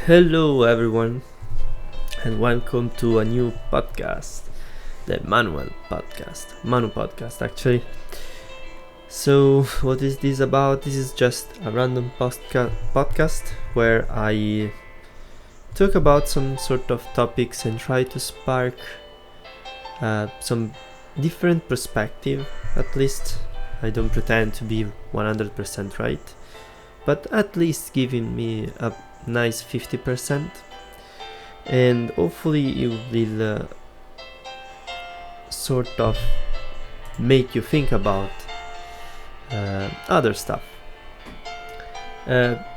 Hello, everyone, and welcome to a new podcast, the Manu podcast, actually. So, what is this about? This is just a random podcast where I talk about some sort of topics and try to spark some different perspective. At least I don't pretend to be 100% right, but at least giving me a nice 50%, and hopefully it will sort of make you think about other stuff.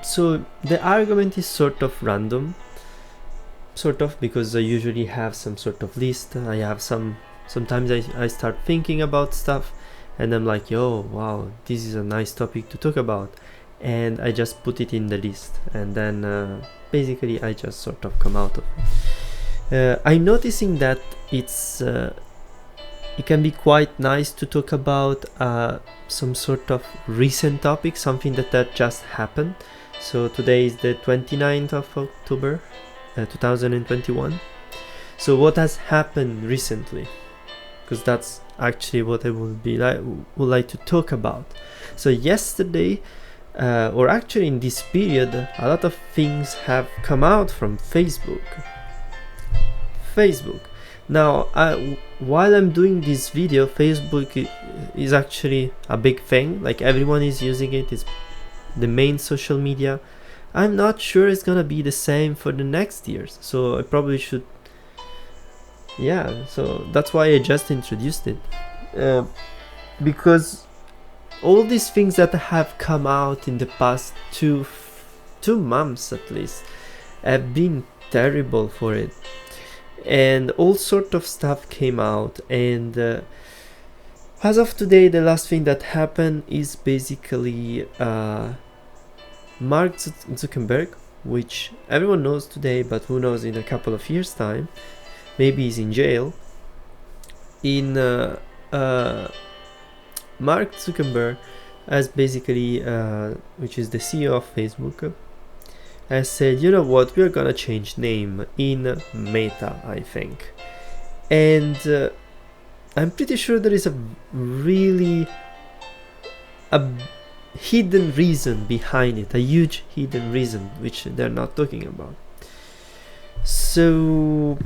So the argument is sort of random, because I usually have some sort of list. I have sometimes I start thinking about stuff and I'm like, yo, wow, this is a nice topic to talk about, and I just put it in the list, and then basically I just sort of come out of it. I'm noticing that it can be quite nice to talk about some sort of recent topic, something that just happened. So today is the 29th of October 2021. So what has happened recently? Because that's actually what I would like to talk about. So yesterday, or actually in this period, a lot of things have come out from Facebook. Now, while I'm doing this video, Facebook is actually a big thing. Like, everyone is using it. It's the main social media. I'm not sure it's gonna be the same for the next years. So I probably should. Yeah, so that's why I just introduced it. Because all these things that have come out in the past two months at least have been terrible for it, and all sort of stuff came out, and as of today, the last thing that happened is basically Mark Zuckerberg, which everyone knows today, but who knows in a couple of years time, maybe he's in jail. Mark Zuckerberg has basically, which is the CEO of Facebook, has said, you know what, we're gonna change name in Meta, I think. And I'm pretty sure there is a hidden reason behind it, a huge hidden reason, which they're not talking about. So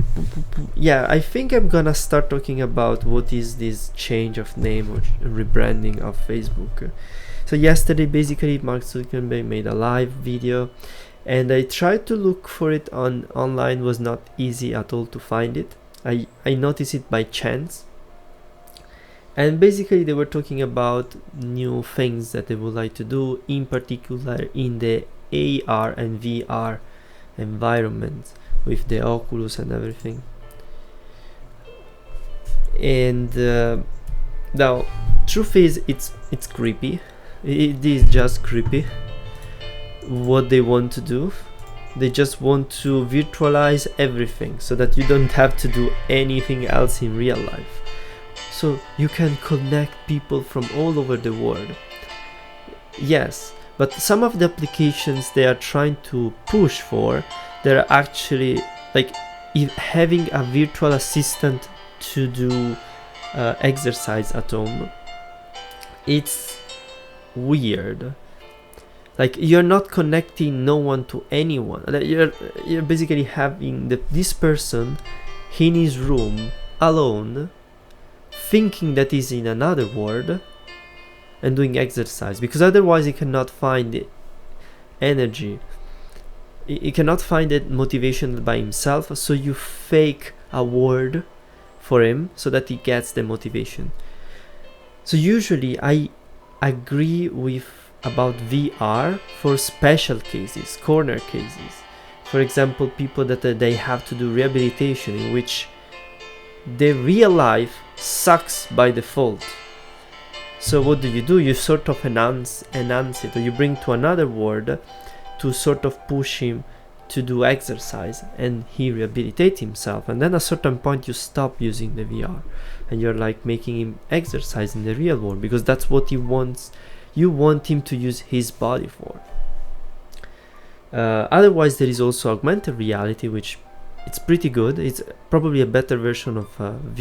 yeah, I think I'm gonna start talking about what is this change of name or rebranding of Facebook. So yesterday, basically, Mark Zuckerberg made a live video, and I tried to look for it online. Was not easy at all to find it. I noticed it by chance, and basically they were talking about new things that they would like to do, in particular in the AR and VR environment with the Oculus and everything. And now, truth is, it's creepy. It is just creepy what they want to do. They just want to virtualize everything so that you don't have to do anything else in real life. So you can connect people from all over the world. Yes, but some of the applications they are trying to push for, they're actually like having a virtual assistant to do exercise at home. It's weird. Like, you're not connecting no one to anyone. Like, you're basically having this person in his room alone, thinking that he's in another world and doing exercise, because otherwise he cannot find the energy. He cannot find that motivation by himself, so you fake a word for him so that he gets the motivation. So usually I agree with about VR for special cases, corner cases. For example, people that they have to do rehabilitation, in which the real life sucks by default. So what do? You sort of enhance it, or you bring to another world to sort of push him to do exercise, and he rehabilitate himself, and then at a certain point you stop using the VR and you're like making him exercise in the real world, because that's what he wants you want him to use his body for. Otherwise, there is also augmented reality, which it's pretty good. It's probably a better version of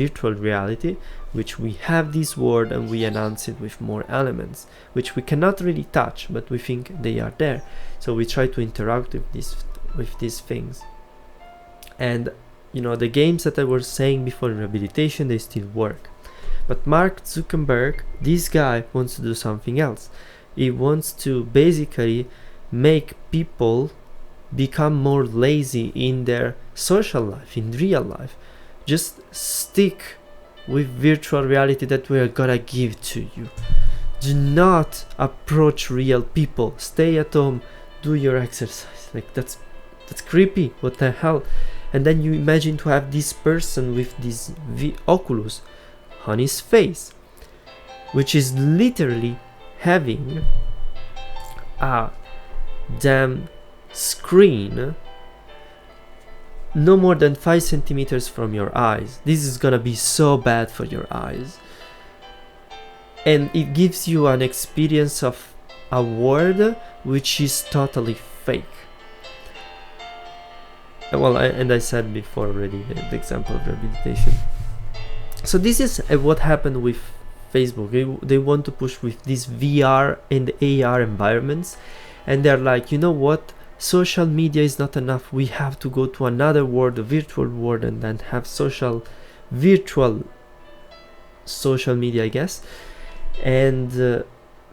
virtual reality, which we have this world and we enhance it with more elements, which we cannot really touch, but we think they are there. So we try to interact with these things. And you know, the games that I was saying before in rehabilitation, they still work. But Mark Zuckerberg, this guy, wants to do something else. He wants to basically make people become more lazy in their social life, in real life. Just stick with virtual reality that we are gonna give to you. Do not approach real people. Stay at home, do your exercise. Like, that's creepy. What the hell? And then you imagine to have this person with this Oculus on his face, which is literally having a damn screen no more than 5 centimeters from your eyes. This is gonna be so bad for your eyes, and it gives you an experience of a world which is totally fake. Well, I said before already the example of rehabilitation. So this is what happened with Facebook. They want to push with these VR and AR environments, and they're like, you know what, social media is not enough, we have to go to another world, a virtual world, and then have virtual social media, I guess. And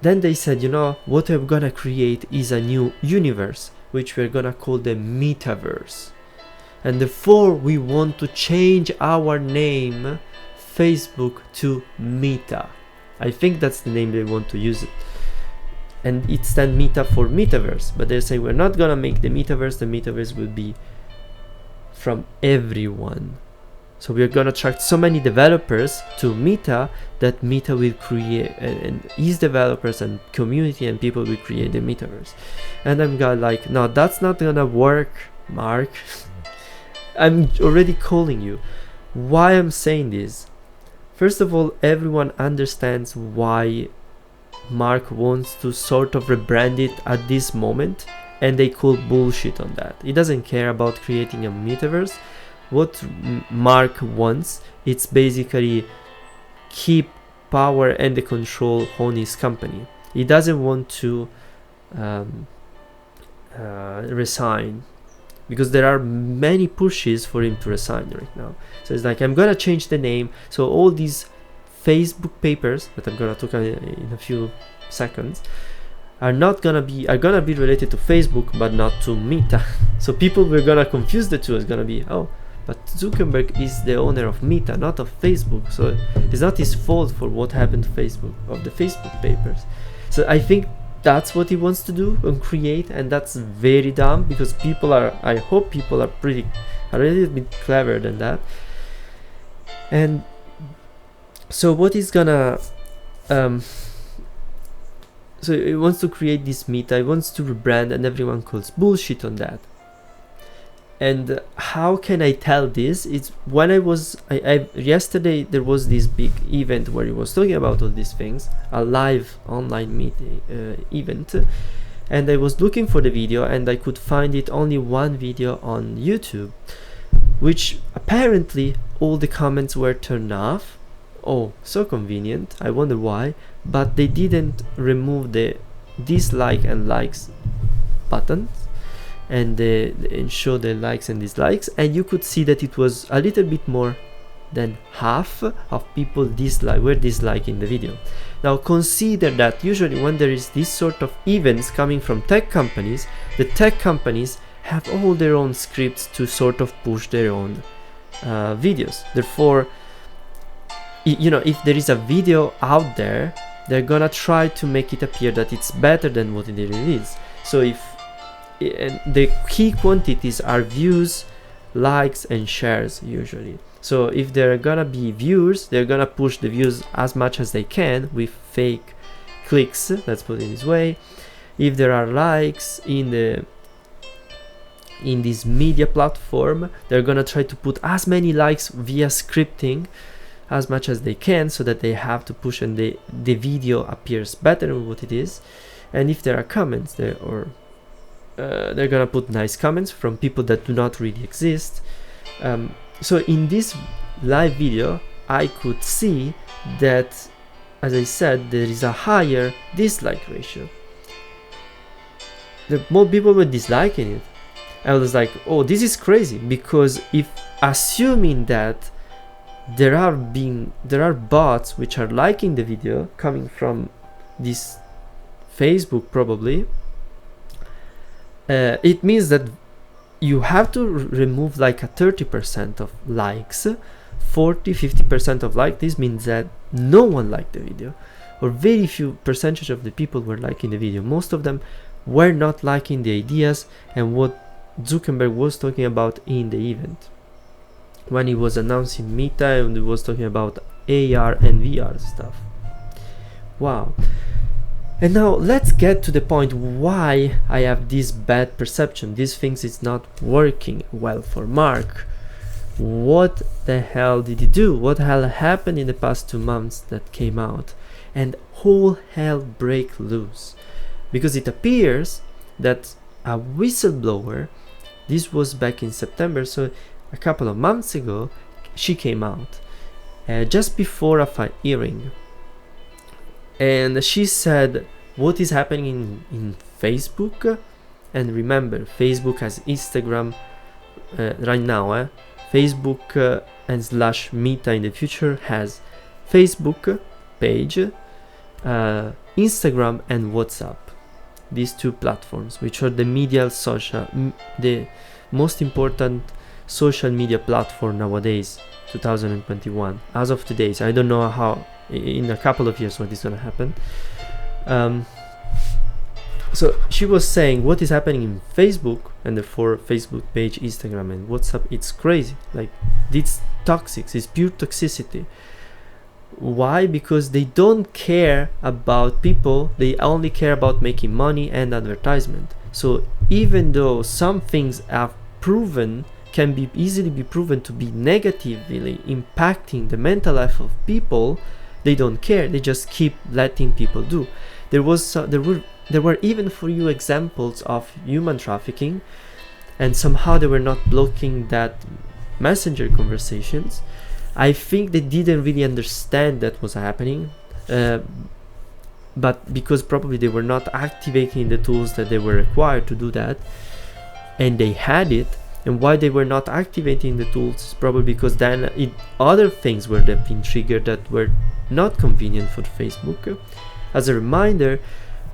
then they said, you know, what we're gonna create is a new universe, which we're gonna call the metaverse. And therefore we want to change our name Facebook to Meta. I think that's the name they want to use it. And it stands Meta for metaverse, but they say we're not gonna make the metaverse will be from everyone. So we're gonna attract so many developers to Meta that Meta will create, and his developers and community and people will create the metaverse. And I'm like, no, that's not gonna work, Mark. I'm already calling you. Why I'm saying this? First of all, everyone understands why Mark wants to sort of rebrand it at this moment, and they call bullshit on that. He doesn't care about creating a metaverse. What Mark wants, it's basically keep power and the control on his company. He doesn't want to resign, because there are many pushes for him to resign right now. So it's like, I'm gonna change the name, so all these Facebook papers that I'm gonna talk in a few seconds are gonna be related to Facebook but not to Meta. So people were gonna confuse the two. It's gonna be, oh, but Zuckerberg is the owner of Meta, not of Facebook, so it's not his fault for what happened to Facebook, of the Facebook papers. So I think that's what he wants to do and create, and that's very dumb, because I hope people are a little bit clever than that. And so what he's gonna so he wants to create this Meta, he wants to rebrand, and everyone calls bullshit on that. And how can I tell this? It's when yesterday there was this big event where he was talking about all these things, a live online meeting event, and I was looking for the video and I could find it only one video on YouTube, which apparently all the comments were turned off. Oh, so convenient. I wonder why, but they didn't remove the dislike and likes buttons and show the likes and dislikes, and you could see that it was a little bit more than half of people were disliking the video. Now consider that usually when there is this sort of events coming from tech companies, the tech companies have all their own scripts to sort of push their own videos. Therefore, you know, if there is a video out there, they're gonna try to make it appear that it's better than what it really is. So if the key quantities are views, likes and shares usually. So if there are gonna be views, they're gonna push the views as much as they can with fake clicks, let's put it this way. If there are likes in this media platform, they're gonna try to put as many likes via scripting as much as they can, so that they have to push and the video appears better than what it is. And if there are comments there, or they're gonna put nice comments from people that do not really exist. So in this live video I could see that, as I said, there is a higher dislike ratio. The more people were disliking it. I was like, oh, this is crazy, because if assuming that there are bots which are liking the video coming from this Facebook, probably it means that you have to remove like a 30% of likes, 40-50% of like. This means that no one liked the video, or very few percentage of the people were liking the video. Most of them were not liking the ideas and what Zuckerberg was talking about in the event when he was announcing Meta, and he was talking about AR and VR stuff. Wow. And now let's get to the point why I have this bad perception. These things is not working well for Mark. What the hell did he do? What hell happened in the past 2 months that came out? And whole hell break loose. Because it appears that a whistleblower, this was back in September, so a couple of months ago, she came out just before a hearing. And she said what is happening in Facebook. And remember, Facebook has Instagram right now. Facebook and / Meta in the future has Facebook page, Instagram and WhatsApp. These 2 platforms, which are the the most important social media platform nowadays, 2021, as of today. So I don't know how in a couple of years what is going to happen. So she was saying what is happening in Facebook, and therefore Facebook page, Instagram and WhatsApp, it's crazy. Like, it's toxic, it's pure toxicity. Why? Because they don't care about people, they only care about making money and advertisement. So even though some things are proven, can be easily be proven to be negatively impacting the mental life of people, they don't care. They just keep letting people do. There were even for you examples of human trafficking, and somehow they were not blocking that messenger conversations. I think they didn't really understand that was happening, but because probably they were not activating the tools that they were required to do that, and they had it. And why they were not activating the tools is probably because then other things were being triggered that were not convenient for Facebook. As a reminder,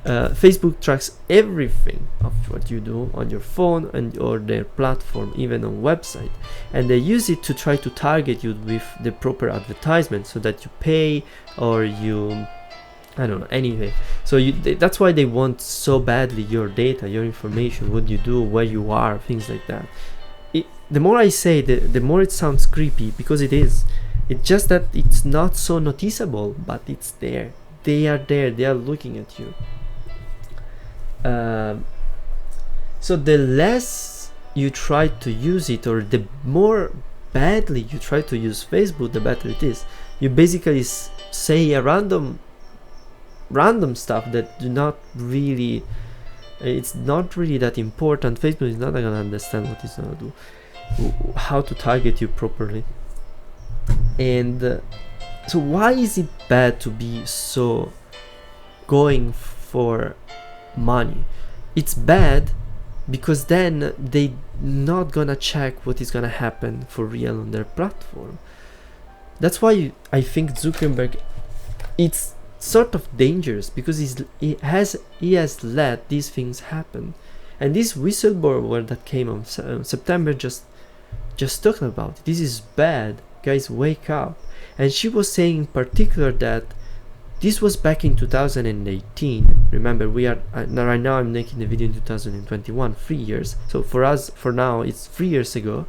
Facebook tracks everything of what you do on your phone and or their platform, even on website, and they use it to try to target you with the proper advertisement so that you pay or you, I don't know, anyway. So that's why they want so badly your data, your information, what you do, where you are, things like that. The more I say, the more it sounds creepy, because it is. It's just that it's not so noticeable, but it's there. They are there, they are looking at you. So the less you try to use it, or the more badly you try to use Facebook, the better it is. You basically say a random stuff that do not really, it's not really that important. Facebook is not gonna understand what it's gonna do, how to target you properly. And so why is it bad to be so going for money? It's bad because then they not gonna check what is gonna happen for real on their platform. That's why I think Zuckerberg, it's sort of dangerous, because he has let these things happen. And this whistleblower that came on September just talking about it. This is bad, guys, wake up. And she was saying in particular that this was back in 2018. Remember, we are right now, I'm making the video in 2021, 3 years. So for us, for now, it's 3 years ago.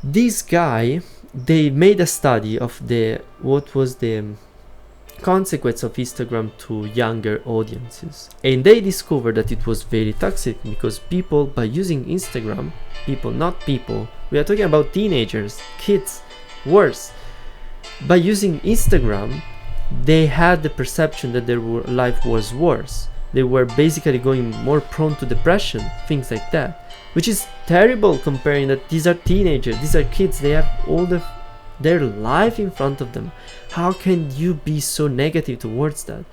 This guy, they made a study of what was the consequence of Instagram to younger audiences, and they discovered that it was very toxic, because people, by using Instagram, we are talking about teenagers, kids, worse, by using Instagram, they had the perception that their life was worse. They were basically going more prone to depression, things like that, which is terrible, comparing that these are teenagers, these are kids, they have all their life in front of them. How can you be so negative towards that?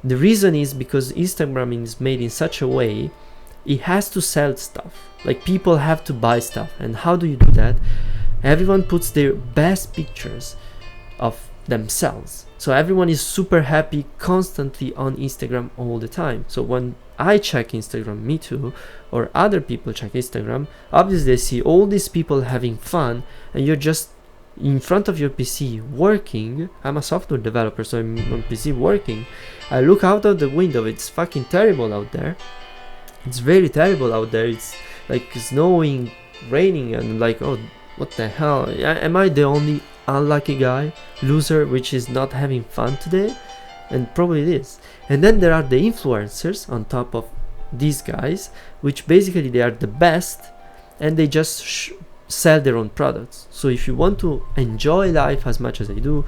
The reason is because Instagram is made in such a way, it has to sell stuff. Like, people have to buy stuff. And how do you do that? Everyone puts their best pictures of themselves. So everyone is super happy constantly on Instagram all the time. So when I check Instagram, me too, or other people check Instagram, obviously they see all these people having fun, and you're just in front of your PC working. I'm a software developer, so I'm on PC working. I look out of the window, it's fucking terrible out there. It's very terrible out there. It's like snowing, raining, and like, oh, what the hell? Am I the only unlucky guy, loser, which is not having fun today? And probably it is. And then there are the influencers on top of these guys, which basically they are the best, and they just sell their own products. So if you want to enjoy life as much as I do,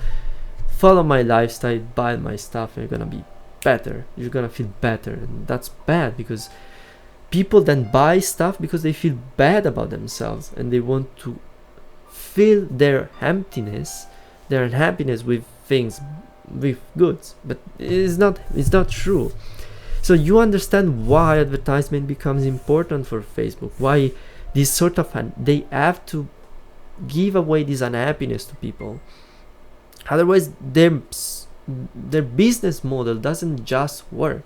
follow my lifestyle, buy my stuff, and you're gonna be better. You're gonna feel better. And that's bad, because people then buy stuff because they feel bad about themselves, and they want to fill their emptiness, their unhappiness, with things, with goods. But it's not true. So you understand why advertisement becomes important for Facebook, why this sort of they have to give away this unhappiness to people. Otherwise their business model doesn't just work.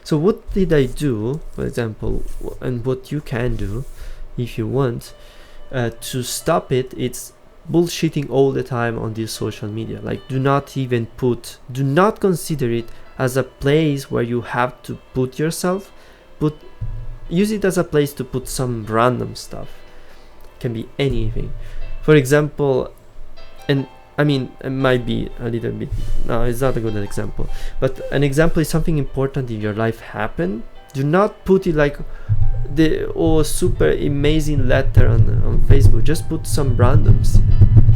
So what did I do, for example, and what you can do if you want to stop it? It's bullshitting all the time on this social media. Like, do not consider it as a place where you have to put yourself. Use it as a place to put some random stuff. It can be anything. For example, and I mean, it might be a little bit, no, it's not a good example, but an example is something important in your life happen. Do not put it like the super amazing letter on Facebook. Just put some random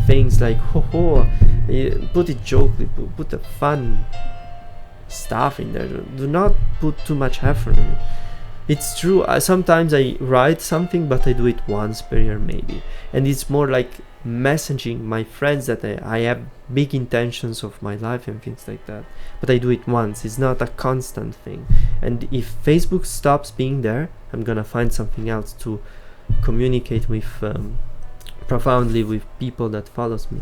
things like put it jokingly, put the fun stuff in there. Do not put too much effort in it. It's true, sometimes I write something, but I do it once per year maybe, and it's more like messaging my friends that I have big intentions of my life and things like that, but I do it once. It's not a constant thing. And if Facebook stops being there, I'm gonna find something else to communicate with profoundly with people that follows me.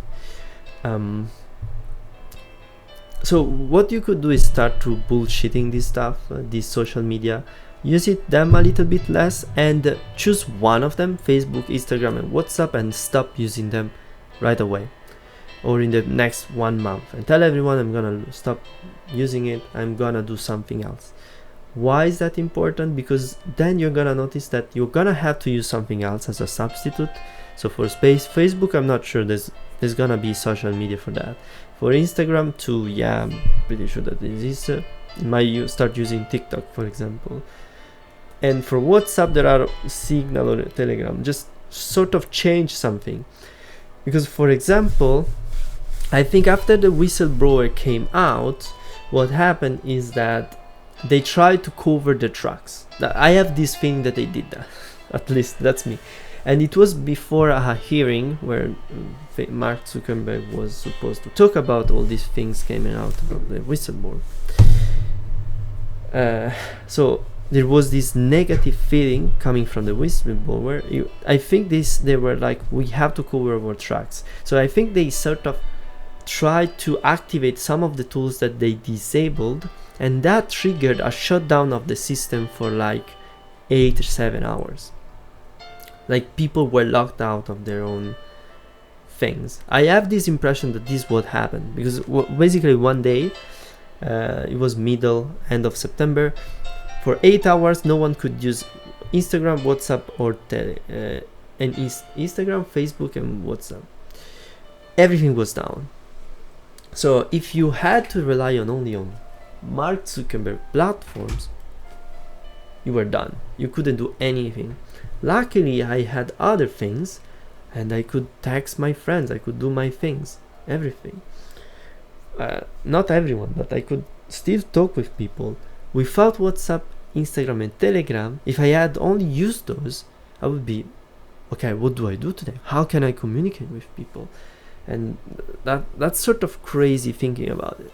So what you could do is start to bullshitting this stuff, this social media. Use them a little bit less, and choose one of them, Facebook, Instagram, and WhatsApp, and stop using them right away, or in the next 1 month, and tell everyone, I'm gonna stop using it, I'm gonna do something else. Why is that important? Because then you're gonna notice that you're gonna have to use something else as a substitute. So for Facebook, I'm not sure there's gonna be social media for that. For Instagram too, yeah, I'm pretty sure that it is. You might start using TikTok, for example. And for WhatsApp, there are Signal or Telegram. Just sort of change something. Because, for example, I think after the whistleblower came out, what happened is that they tried to cover the tracks. I have this feeling that they did that. At least that's me. And it was before a hearing where Mark Zuckerberg was supposed to talk about all these things coming out about the whistleblower. So there was this negative feeling coming from the whistleblower. I think they were like, we have to cover our tracks. So I think they sort of tried to activate some of the tools that they disabled, and that triggered a shutdown of the system for like 8 or 7 hours. Like, people were locked out of their own things. I have this impression that this would happen because basically one day, it was end of September, for 8 hours no one could use Instagram, WhatsApp, or Instagram, Facebook, and WhatsApp. Everything was down. So if you had to rely only on Mark Zuckerberg platforms, you were done. You couldn't do anything. Luckily, I had other things, and I could text my friends. I could do my things. everything. Not everyone, but I could still talk with people without WhatsApp, Instagram, and Telegram. If I had only used those, I would be, okay, what do I do today? How can I communicate with people? And that's sort of crazy thinking about it.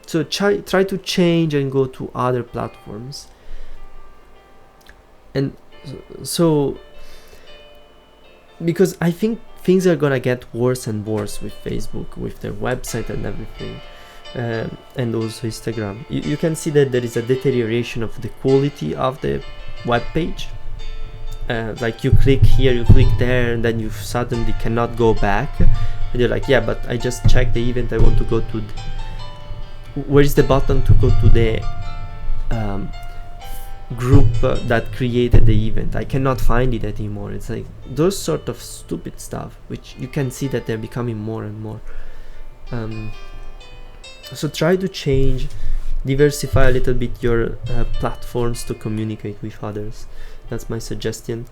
So try to change and go to other platforms. And so, because I think things are gonna get worse and worse with Facebook, with their website and everything, and also Instagram. You can see that there is a deterioration of the quality of the web page. Like you click here, you click there, and then you suddenly cannot go back. And you're like, yeah, but I just checked the event. I want to go to. Where is the button to go to the group that created the event? I cannot find it anymore. It's like those sort of stupid stuff, which you can see that they're becoming more and more. So try to change, diversify a little bit your platforms to communicate with others. That's my suggestion.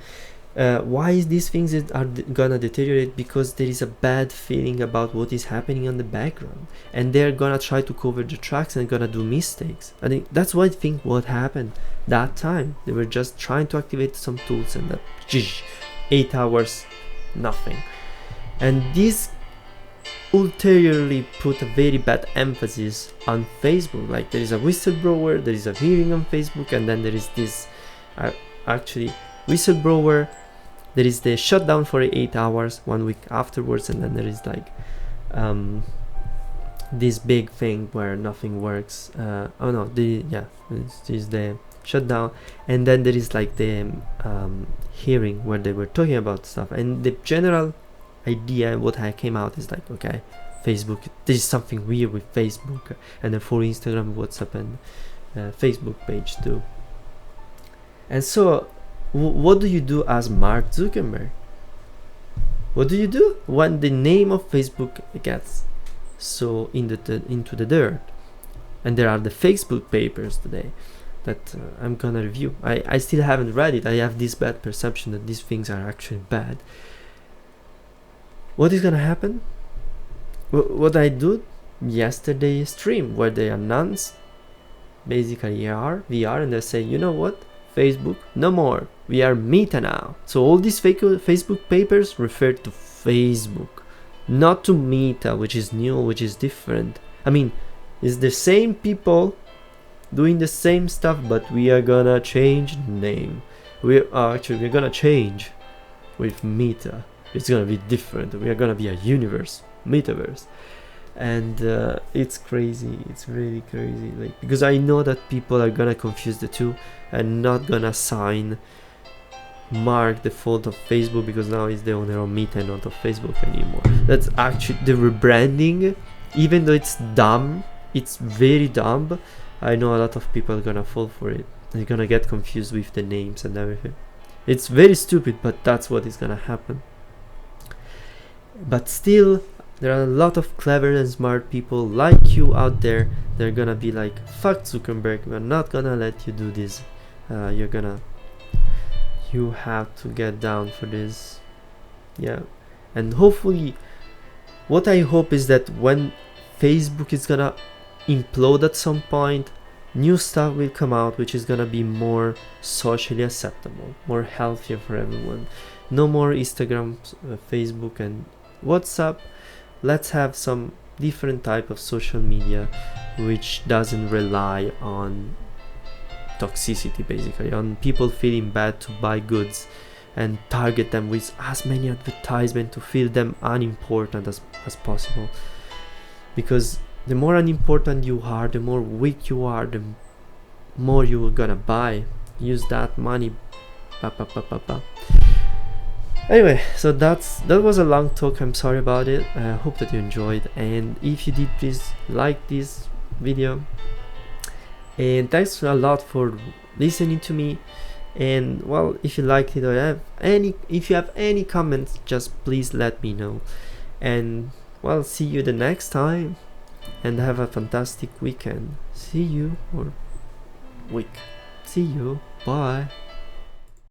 Why is these things are gonna deteriorate? Because there is a bad feeling about what is happening on the background, and they're gonna try to cover the tracks and gonna do mistakes. I think that's what I think what happened that time. They were just trying to activate some tools, and that 8 hours, nothing. And this ulteriorly put a very bad emphasis on Facebook. Like there is a whistleblower, there is a hearing on Facebook, and then there is this actually whistleblower, there is the shutdown for 8 hours 1 week afterwards, and then there is like this big thing where nothing works. This is the shutdown, and then there is like the hearing where they were talking about stuff, and the general idea what I came out is like, okay, Facebook, there is something weird with Facebook, and then for Instagram, WhatsApp, and Facebook page too. And so what do you do as Mark Zuckerberg? What do you do when the name of Facebook gets so into the dirt? And there are the Facebook papers today that I'm gonna review. I still haven't read it. I have this bad perception that these things are actually bad. What is gonna happen? What I do yesterday stream where they announced basically VR, and they say, you know what, Facebook, no more. We are Meta now. So all these Facebook papers refer to Facebook, not to Meta, which is new, which is different. I mean, it's the same people doing the same stuff, but we are gonna change the name. We're gonna change with Meta. It's gonna be different. We are gonna be a universe, metaverse. And it's crazy. It's really crazy. Like, because I know that people are gonna confuse the two and not gonna assign Mark the fault of Facebook because now he's the owner of Meta and not of Facebook anymore. That's actually the rebranding. Even though it's dumb, it's very dumb. I know a lot of people are gonna fall for it. They're gonna get confused with the names and everything. It's very stupid, but that's what is gonna happen. But still, there are a lot of clever and smart people like you out there. They're gonna be like, fuck Zuckerberg, we're not gonna let you do this. You have to get down for this. Yeah. And hopefully, what I hope is that when Facebook is gonna implode at some point, new stuff will come out which is gonna be more socially acceptable, more healthier for everyone. No more Instagram, Facebook, and WhatsApp. Let's have some different type of social media which doesn't rely on toxicity, basically, on people feeling bad to buy goods and target them with as many advertisements to feel them unimportant as possible. Because the more unimportant you are, the more weak you are, the more you're gonna buy. Use that money. Anyway, so that was a long talk. I'm sorry about it. I hope that you enjoyed, and if you did, please like this video. And thanks a lot for listening to me. And well, if you liked it or if you have any comments, just please let me know. And well, see you the next time, and have a fantastic weekend. See you, or week. See you. Bye.